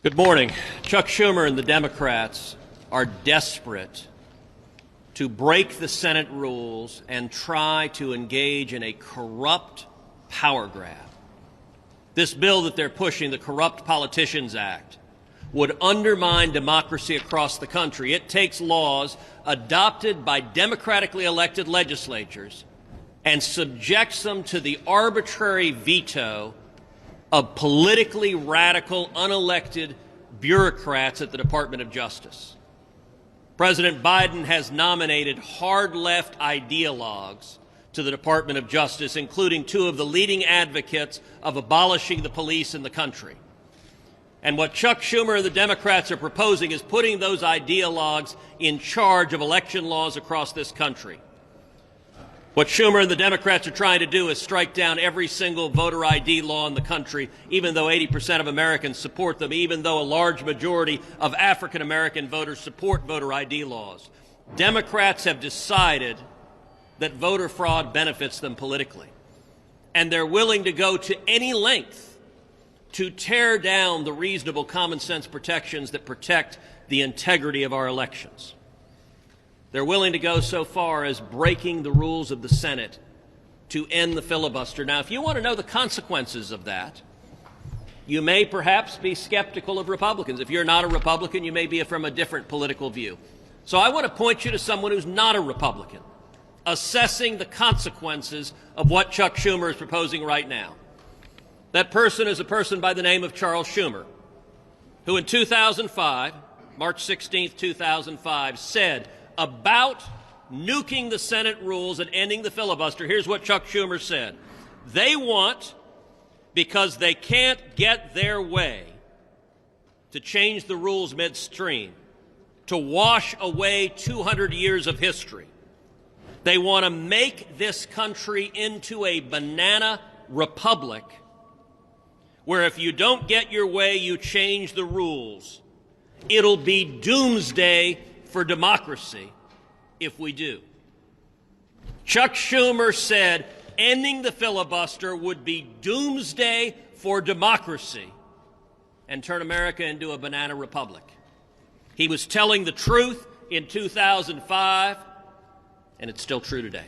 Good morning. Chuck Schumer and the Democrats are desperate to break the Senate rules and try to engage in a corrupt power grab. This bill that they're pushing, the Corrupt Politicians Act, would undermine democracy across the country. It takes laws adopted by democratically elected legislatures and subjects them to the arbitrary veto of politically radical, unelected bureaucrats at the Department of Justice. President Biden has nominated hard-left ideologues to the Department of Justice, including two of the leading advocates of abolishing the police in the country. And what Chuck Schumer and the Democrats are proposing is putting those ideologues in charge of election laws across this country. What Schumer and the Democrats are trying to do is strike down every single voter ID law in the country, even though 80% of Americans support them, even though a large majority of African American voters support voter ID laws. Democrats have decided that voter fraud benefits them politically, and they're willing to go to any length to tear down the reasonable common sense protections that protect the integrity of our elections. They're willing to go so far as breaking the rules of the Senate to end the filibuster. Now, if you want to know the consequences of that, you may perhaps be skeptical of Republicans. If you're not a Republican, you may be from a different political view. So I want to point you to someone who's not a Republican, assessing the consequences of what Chuck Schumer is proposing right now. That person is a person by the name of Charles Schumer, who in 2005, March 16th, 2005, said about nuking the Senate rules and ending the filibuster. Here's what Chuck Schumer said. They want, because they can't get their way, to change the rules midstream, to wash away 200 years of history. They want to make this country into a banana republic where if you don't get your way, you change the rules. It'll be doomsday for democracy if we do. Chuck Schumer said ending the filibuster would be doomsday for democracy and turn America into a banana republic. He was telling the truth in 2005, and it's still true today.